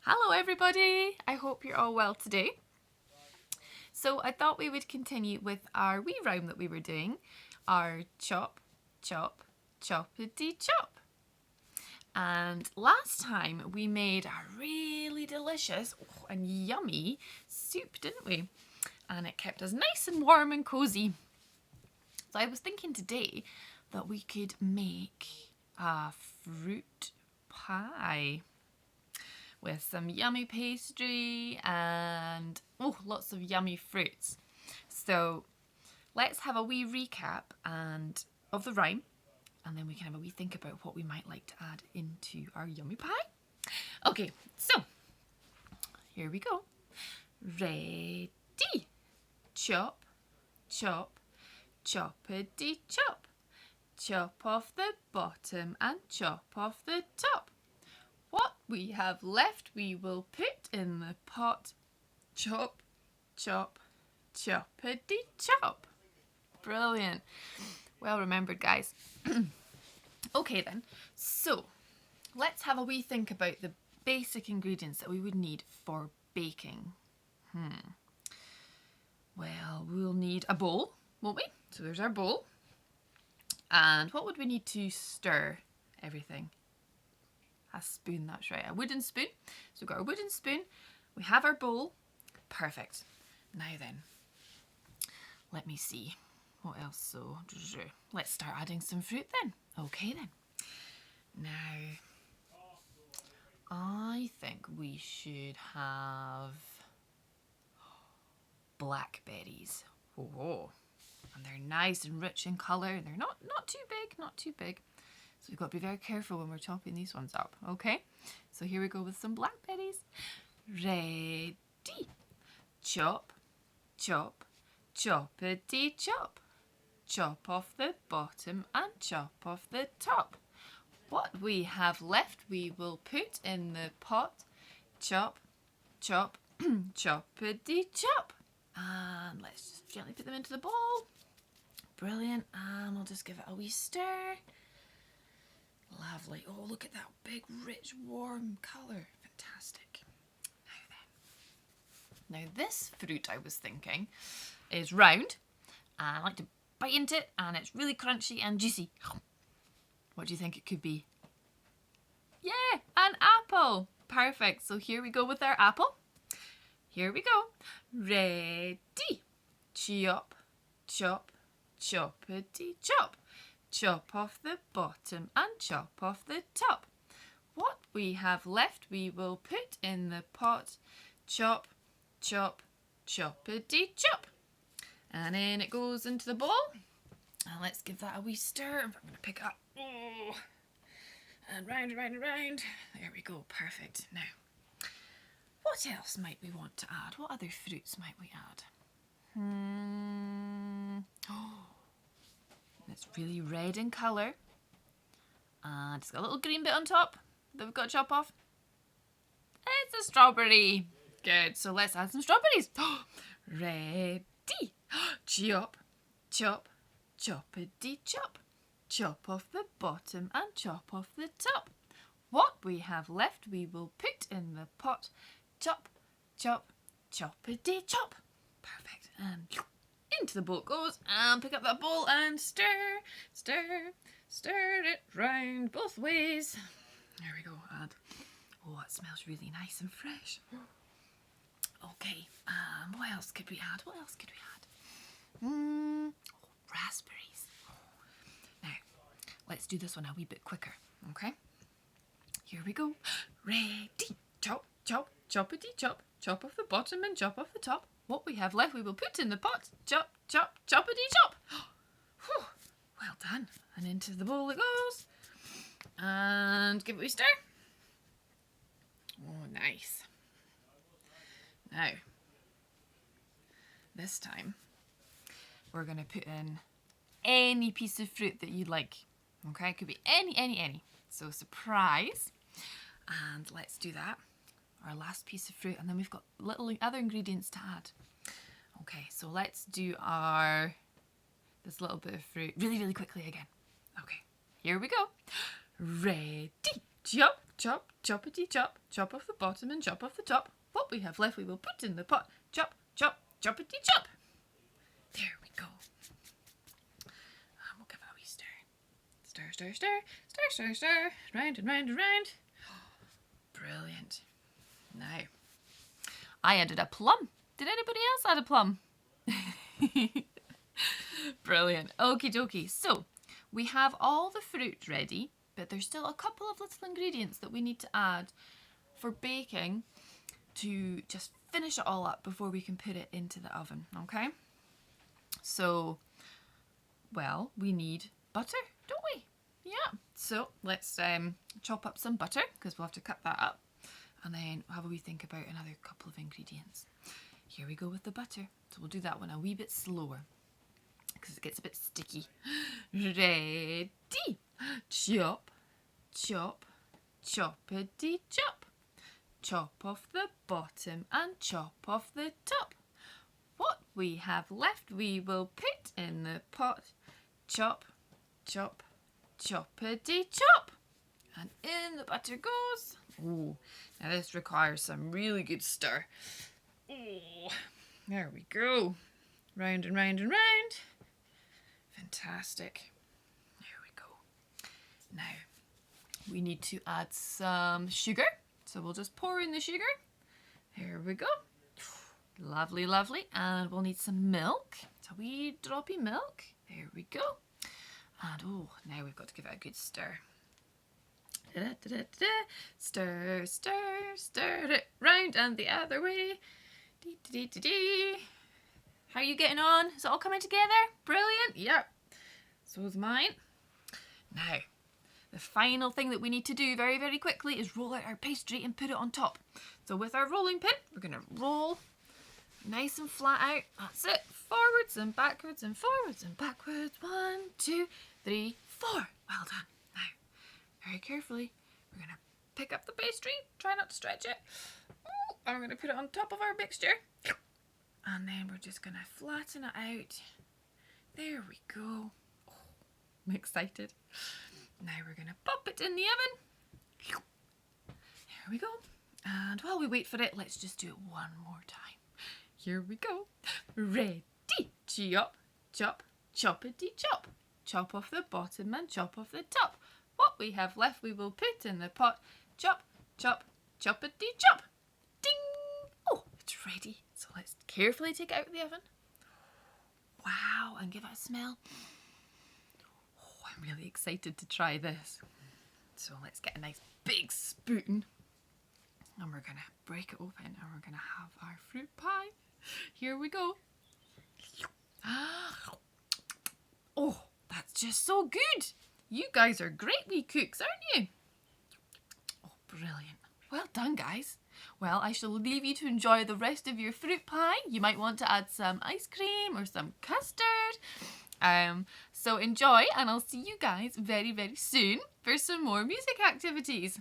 Hello everybody, I hope you're all well today. So I thought we would continue with our wee rhyme that we were doing, our chop, chop, choppity chop. And last time we made a really delicious and yummy soup, didn't we? And it kept us nice and warm and cozy. So I was thinking today that we could make a fruit pie with some yummy pastry and lots of yummy fruits. So let's have a wee recap of the rhyme, and then we can have a wee think about what we might like to add into our yummy pie. Okay, so here we go. Ready. Chop, chop, choppity chop. Chop off the bottom and chop off the top. What we have left we will put in the pot. Chop, chop, choppity chop. Brilliant. Well remembered, guys. Okay then, so let's have a wee think about the basic ingredients that we would need for baking. Well, we'll need a bowl, won't we? So there's our bowl. And what would we need to stir everything? A spoon, that's right, a wooden spoon. So we've got our wooden spoon, we have our bowl. Perfect. Now then, let me see what else. So let's start adding some fruit then. Okay then. Now, I think we should have blackberries. Oh, and they're nice and rich in colour, and they're not too big. So we've got to be very careful when we're chopping these ones up, okay? So here we go with some blackberries. Ready. Chop, chop, choppity chop. Chop off the bottom and chop off the top. What we have left we will put in the pot. Chop, chop, choppity chop. And let's just gently put them into the bowl. Brilliant. And we'll just give it a wee stir. Lovely. Oh, look at that big, rich, warm colour. Fantastic. Now this fruit I was thinking is round, and I like to bite into it, and it's really crunchy and juicy. What do you think it could be? Yeah, an apple. Perfect. So here we go with our apple. Here we go. Ready. Chop, chop, choppity chop. Chop off the bottom and chop off the top. What we have left we will put in the pot. Chop, chop, choppity chop. And then it goes into the bowl. And let's give that a wee stir. I'm going to pick it up. Oh, and round and round and round. There we go. Perfect. Now, what else might we want to add? What other fruits might we add? It's really red in colour. And it's got a little green bit on top that we've got to chop off. It's a strawberry. Good. So let's add some strawberries. Ready. Chop, chop, choppity chop. Chop off the bottom and chop off the top. What we have left we will put in the pot. Chop, chop, choppity chop. Perfect. And into the bowl it goes, and pick up that bowl and stir, stir, stir it round both ways. There we go. And oh, it smells really nice and fresh. Okay, what else could we add? Raspberries. Now, let's do this one a wee bit quicker, okay? Here we go. Ready. Chop, chop, choppity chop. Chop off the bottom and chop off the top. What we have left we will put in the pot. Chop, chop, choppity chop. Whew, well done. And into the bowl it goes. And give it a wee stir. Oh, nice. Now, this time, we're going to put in any piece of fruit that you like. Okay, it could be any. So surprise. And let's do that. Our last piece of fruit, and then we've got little other ingredients to add. Okay, so let's do this little bit of fruit really quickly again. Okay, here we go. Ready. Chop, chop, choppity chop, chop off the bottom and chop off the top. What we have left we will put in the pot. Chop, chop, choppity chop. There we go. And we'll give it a wee stir. Stir, stir, stir, stir, stir, stir. Round and round and round. Brilliant. Now, I added a plum. Did anybody else add a plum? Brilliant. Okie dokie. So, we have all the fruit ready, but there's still a couple of little ingredients that we need to add for baking to just finish it all up before we can put it into the oven, okay? So, well, we need butter, don't we? Yeah. So, let's chop up some butter, because we'll have to cut that up. And then have a wee think about another couple of ingredients. Here we go with the butter. So we'll do that one a wee bit slower, because it gets a bit sticky. Ready? Chop, chop, choppity chop. Chop off the bottom and chop off the top. What we have left we will put in the pot. Chop, chop, choppity chop. And in the butter goes. Ooh, now this requires some really good stir. Oh, there we go. Round and round and round. Fantastic. There we go. Now, we need to add some sugar. So we'll just pour in the sugar. Here we go. Lovely, lovely. And we'll need some milk. So a wee droppy milk. There we go. And oh, now we've got to give it a good stir. Da-da-da-da-da. Stir, stir, stir it round and the other way. Dee-dee-dee-dee. How are you getting on? Is it all coming together? Brilliant. Yep. So is mine. Now, the final thing that we need to do very, very quickly is roll out our pastry and put it on top. So with our rolling pin, we're going to roll nice and flat out. That's it. Forwards and backwards and forwards and backwards. 1, 2, 3, 4. Well done. Now, very carefully, we're going to pick up the pastry. Try not to stretch it. And we're going to put it on top of our mixture. And then we're just going to flatten it out. There we go. Oh, I'm excited. Now we're going to pop it in the oven. There we go. And while we wait for it, let's just do it one more time. Here we go. Ready. Chop, chop, choppity chop. Chop off the bottom and chop off the top. What we have left we will put in the pot. Chop, chop, choppity chop. Ding! Oh, it's ready. So let's carefully take it out of the oven. Wow, and give it a smell. I'm really excited to try this. So let's get a nice big spoon and we're going to break it open and we're going to have our fruit pie. Here we go. Oh, that's just so good. You guys are great wee cooks, aren't you? Oh, brilliant. Well done, guys. Well, I shall leave you to enjoy the rest of your fruit pie. You might want to add some ice cream or some custard. So enjoy, and I'll see you guys very, very soon for some more music activities.